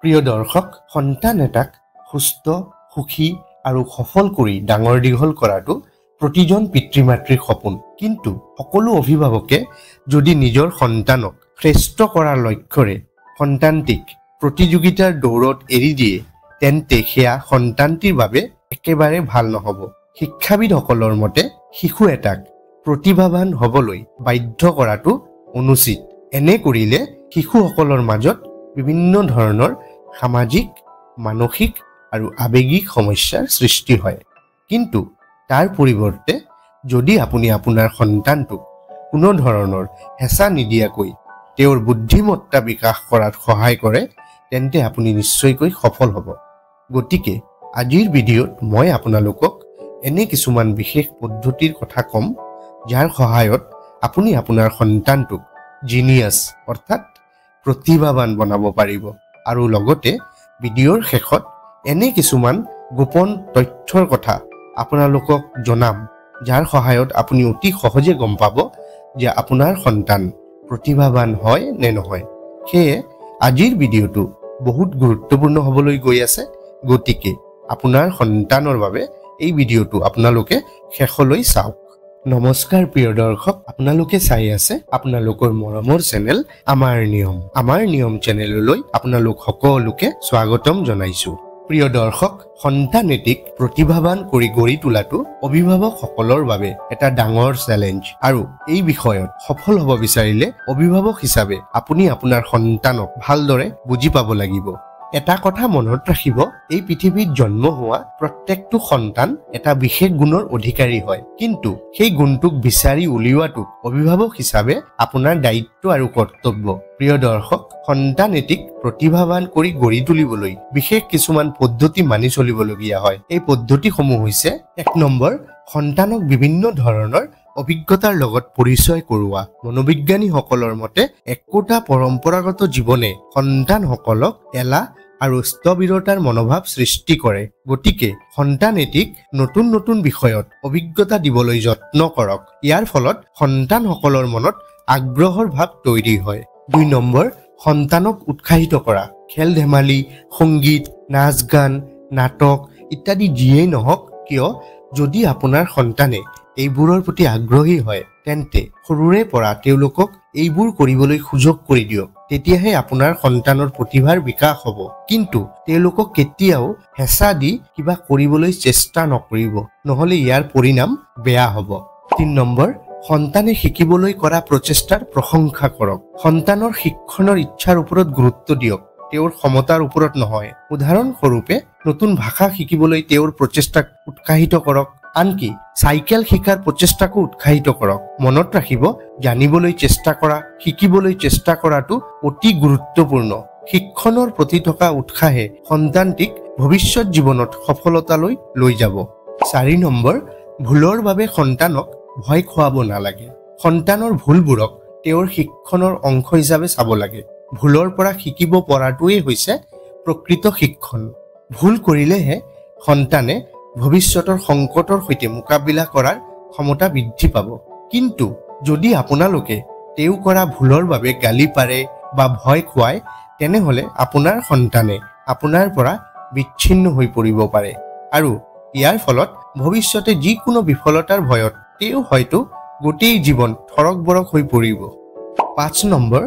প্ৰিয় দৰ্শক, সন্তান এটাক সুস্থ, সুখী আৰু সফল কৰি ডাঙৰ দীঘল কৰাটো প্ৰতিজন পিতৃ-মাতৃৰ সপোন। কিন্তু সকলো অভিভাৱকে যদি নিজৰ সন্তানক শ্ৰেষ্ঠ কৰাৰ লক্ষ্যৰে সন্তানটিক প্ৰতিযোগিতাৰ দৌৰত এৰি দিয়ে, তেন্তে সেয়া সন্তানটিৰ বাবে একেবাৰে ভাল নহ'ব। শিক্ষাবিদসকলৰ মতে শিশু এটাক প্ৰতিভাৱান হ'বলৈ বাধ্য কৰাটো অনুচিত। এনে কৰিলে শিশুসকলৰ মাজত বিভিন্ন ধৰণৰ সামাজিক, মানসিক আৰু আৱেগিক সমস্যাৰ সৃষ্টি হয়। কিন্তু তাৰ পৰিৱৰ্তে যদি আপুনি আপোনাৰ সন্তানটোক কোনো ধৰণৰ হেঁচা নিদিয়াকৈ তেওঁৰ বুদ্ধিমত্তা বিকাশ কৰাত সহায় কৰে, তেন্তে আপুনি নিশ্চয়কৈ সফল হ'ব। গতিকে আজিৰ ভিডিঅ'ত মই আপোনালোকক এনে কিছুমান বিশেষ পদ্ধতিৰ কথা ক'ম, যাৰ সহায়ত আপুনি আপোনাৰ সন্তানটোক জিনিয়াছ অৰ্থাৎ প্ৰতিভাৱান বনাব পাৰিব। আৰু লগতে ভিডিঅ'ৰ শেষত এনে কিছুমান গোপন তথ্যৰ কথা আপোনালোকক জনাম, যাৰ সহায়ত আপুনি অতি সহজে গম পাব যে আপোনাৰ সন্তান প্ৰতিভাৱান হয় নে নহয়। সেয়ে আজিৰ ভিডিঅ'টো বহুত গুৰুত্বপূৰ্ণ হ'বলৈ গৈ আছে। গতিকে আপোনাৰ সন্তানৰ বাবে এই ভিডিঅ'টো আপোনালোকে শেষলৈ চাওক। নমস্কাৰ প্ৰিয় দৰ্শক, আপোনালোকে চাই আছে আপোনালোকৰ মৰমৰ চেনেল আমাৰ নিয়ম চেনেললৈ আপোনালোক সকলোকে স্বাগতম জনাইছো। প্ৰিয় দৰ্শক, সন্তান এটিক প্ৰতিভাৱান কৰি গঢ়ি তোলাটো অভিভাৱকসকলৰ বাবে এটা ডাঙৰ চেলেঞ্জ। আৰু এই বিষয়ত সফল হ'ব বিচাৰিলে অভিভাৱক হিচাপে আপুনি আপোনাৰ সন্তানক ভালদৰে বুজি পাব লাগিব। এটা কথা মনত ৰাখিব, এই পৃথিৱীত জন্ম হোৱা প্ৰত্যেকটো সন্তান এটা বিশেষ গুণৰ অধিকাৰী হয়। কিন্তু সেই গুণটোক বিচাৰি উলিওৱাটো অভিভাৱক হিচাপে আপোনাৰ দায়িত্ব আৰু কৰ্তব্য। প্ৰিয় দৰ্শক, সন্তান এটিক প্ৰতিভাৱান কৰি গঢ়ি তুলিবলৈ বিশেষ কিছুমান পদ্ধতি মানি চলিবলগীয়া হয়। এই পদ্ধতিসমূহ হৈছে: ১ নম্বৰ, সন্তানক বিভিন্ন ধৰণৰ অভিজ্ঞতাৰ লগত পৰিচয় কৰোৱা। মনোবিজ্ঞানীসকলৰ মতে একোটা পৰম্পৰাগত জীৱনে সন্তানসকলক এলাহ আৰু স্থবিৰতাৰ মনোভাৱ সৃষ্টি কৰে। গতিকে সন্তান এটিক নতুন নতুন বিষয়ত অভিজ্ঞতা দিবলৈ যত্ন কৰক। ইয়াৰ ফলত সন্তানসকলৰ মনত আগ্ৰহৰ ভাৱ তৈৰি হয়। ২ নম্বৰ, সন্তানক উৎসাহিত কৰা। খেল ধেমালি, সংগীত, নাচ গান, নাটক ইত্যাদি যিয়েই নহওক কিয়, যদি আপোনাৰ সন্তানে এইবোৰৰ প্ৰতি আগ্ৰহী হয়, তেন্তে সৰুৰে পৰা তেওঁলোকক এইবোৰ কৰিবলৈ সুযোগ কৰি দিয়ক। তেতিয়াহে আপোনাৰ সন্তানৰ প্ৰতিভাৰ বিকাশ হ'ব। কিন্তু তেওঁলোকক কেতিয়াও হেঁচা দি কিবা কৰিবলৈ চেষ্টা নকৰিব, নহ'লে ইয়াৰ পৰিণাম বেয়া হ'ব। ৩ নম্বৰ, সন্তানে শিকিবলৈ কৰা প্ৰচেষ্টাৰ প্ৰশংসা কৰক। সন্তানৰ শিক্ষণৰ ইচ্ছাৰ ওপৰত গুৰুত্ব দিয়ক, তেওঁৰ ক্ষমতাৰ ওপৰত নহয়। উদাহৰণস্বৰূপে নতুন ভাষা শিকিবলৈ তেওঁৰ প্ৰচেষ্টাক উৎসাহিত কৰক। আনকি চাইকেল শিকাৰ প্ৰচেষ্টাকো উৎসাহিত কৰক। মনত ৰাখিব, জানিবলৈ চেষ্টা কৰা, শিকিবলৈ চেষ্টা কৰাটো অতি গুৰুত্বপূৰ্ণ। শিক্ষণৰ প্ৰতি থকা উৎসাহে সন্তানটিক ভৱিষ্যত জীৱনত সফলতালৈ লৈ যাব। ৪ নম্বৰ, ভুলৰ বাবে সন্তানক ভয় খুৱাব নালাগে। সন্তানৰ ভুলবোৰক তেওঁৰ শিক্ষণৰ অংশ হিচাপে চাব লাগে। ভুলৰ পৰা শিকিব পৰাটোৱেই হৈছে প্ৰকৃত শিক্ষণ। ভুল কৰিলেহে সন্তানে ভৱিষ্যতৰ সংকটৰ সৈতে মোকাবিলা কৰাৰ ক্ষমতা বৃদ্ধি পাব। কিন্তু যদি আপোনালোকে তেওঁ কৰা ভুলৰ বাবে গালি পাৰে বা ভয় খুৱায়, তেনেহ'লে আপোনাৰ সন্তানে আপোনাৰ পৰা বিচ্ছিন্ন হৈ পৰিব পাৰে। আৰু ইয়াৰ ফলত ভৱিষ্যতে যিকোনো বিফলতাৰ ভয়ত তেওঁ হয়তো গোটেই জীৱন থৰক বৰক হৈ পৰিব। ৫ নম্বৰ,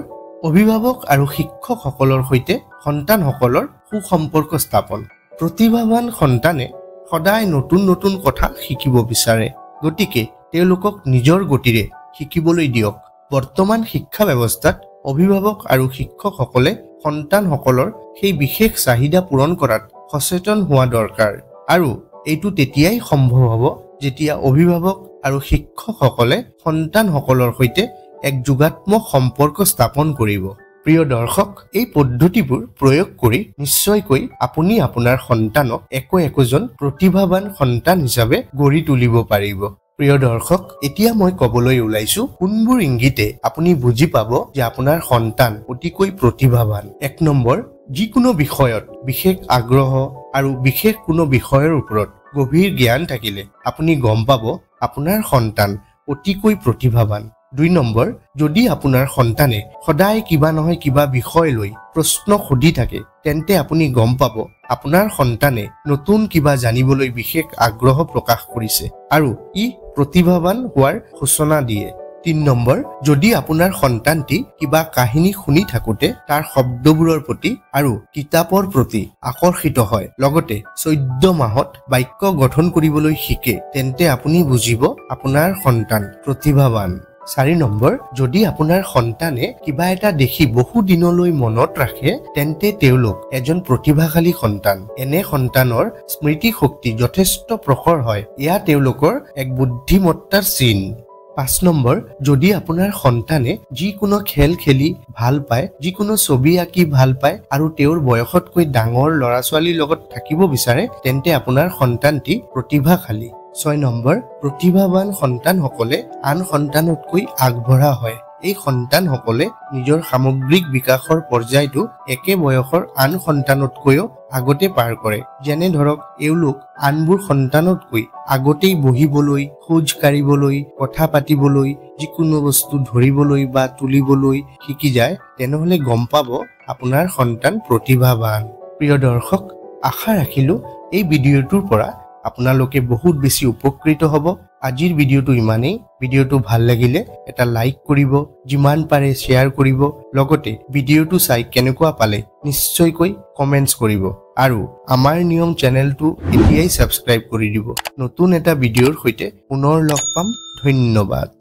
অভিভাৱক আৰু শিক্ষকসকলৰ সৈতে সন্তানসকলৰ সুসম্পৰ্ক স্থাপন। প্ৰতিভাৱান সন্তানে সদায় নতুন নতুন কথা শিকিব বিচাৰে। গতিকে তেওঁলোকক নিজৰ গতিৰে শিকিবলৈ দিয়ক। বৰ্তমান শিক্ষা ব্যৱস্থাত অভিভাৱক আৰু শিক্ষকসকলে সন্তানসকলৰ সেই বিশেষ চাহিদা পূৰণ কৰাত সচেতন হোৱা দৰকাৰ। আৰু এইটো তেতিয়াই সম্ভৱ হ'ব যেতিয়া অভিভাৱক আৰু শিক্ষকসকলে সন্তানসকলৰ সৈতে এক যোগাত্মক সম্পৰ্ক স্থাপন কৰিব। প্ৰিয় দৰ্শক, এই পদ্ধতিবোৰ প্ৰয়োগ কৰি নিশ্চয়কৈ আপুনি আপোনাৰ সন্তানক একোজন প্ৰতিভাৱান সন্তান হিচাপে গঢ়ি তুলিব পাৰিব। প্ৰিয় দৰ্শক, এতিয়া মই ক'বলৈ ওলাইছো কোনবোৰ ইংগিতে আপুনি বুজি পাব যে আপোনাৰ সন্তান অতিকৈ প্ৰতিভাৱান। ১ নম্বৰ, যিকোনো বিষয়ত বিশেষ আগ্ৰহ আৰু বিশেষ কোনো বিষয়ৰ ওপৰত গভীৰ জ্ঞান থাকিলে আপুনি গম পাব আপোনাৰ সন্তান অতিকৈ প্ৰতিভাৱান। 2 নম্বৰ যদি আপোনাৰ সন্তানে সদায় কিবা নহয় কিবা বিষয় লৈ প্ৰশ্ন সুধি থাকে তেন্তে আপুনি গম পাব আপোনাৰ সন্তানে নতুন কিবা জানিবলৈ বিশেষ আগ্ৰহ প্ৰকাশ কৰিছে আৰু ই প্ৰতিভাৱান হোৱাৰ সূচনা দিয়ে 3 নম্বৰ যদি আপোনাৰ সন্তানটি কিবা কাহিনী শুনি থাকোতে তাৰ শব্দবোৰৰ প্ৰতি আৰু কিতাপৰ প্ৰতি আকৰ্ষিত হয় লগতে 14 মাহত বাক্য গঠন কৰিবলৈ শিকে তেন্তে আপুনি বুজিব আপোনাৰ সন্তান প্ৰতিভাৱান 4 নম্বৰ যদি আপোনাৰ সন্তানে কিবা এটা দেখি বহু দিনলৈ মনত ৰাখে তেন্তে তেওঁলোক এজন প্ৰতিভাশালী সন্তান এনে সন্তানৰ স্মৃতি শক্তি যথেষ্ট প্ৰখৰ হয় এয়া তেওঁলোকৰ এক বুদ্ধিমত্তাৰ চিন 5 নম্বৰ যদি আপোনাৰ সন্তানে যিকোনো খেল খেলি ভাল পায় যিকোনো ছবি আঁকি ভাল পায় আৰু তেওঁৰ বয়সতকৈ ডাঙৰ ল'ৰা-ছোৱালীৰ লগত থাকিব বিচাৰে তেন্তে আপোনাৰ সন্তানটি প্ৰতিভাশালী 6 নম্বৰ প্ৰতিভাৱান সন্তানসকলে আন সন্তানতকৈ আগবঢ়া হয় এই সন্তানসকলে নিজৰ সামগ্ৰিক বিকাশৰ পৰ্যায়টো একে বয়সৰ আন সন্তানতকৈও আগতে পাৰ কৰে যেনে ধৰক এওঁলোক আনবোৰ সন্তানতকৈ আগতেই বহিবলৈ খোজ কাঢ়িবলৈ কথা পাতিবলৈ যিকোনো বস্তু ধৰিবলৈ বা তুলিবলৈ শিকি যায় তেনেহলে গম পাব আপোনাৰ সন্তান প্ৰতিভাৱান প্ৰিয় দৰ্শক আশা ৰাখিলো এই ভিডিঅ'টোৰ পৰা আপোনালোকে বহুত বেছি উপকৃত হ'ব আজিৰ ভিডিঅ'টো ইমানেই ভিডিঅ'টো ভাল লাগিলে এটা লাইক কৰিব যিমান পাৰে শেয়াৰ কৰিব লগতে ভিডিঅ'টো চাই কেনেকুৱা পালে নিশ্চয়কৈ কমেন্টছ কৰিব আৰু আমাৰ নিয়ম চেনেলটো এতিয়াই সাবস্ক্ৰাইব কৰি দিব নতুন এটা ভিডিঅ'ৰ সৈতে পুনৰ লগ পাম ধন্যবাদ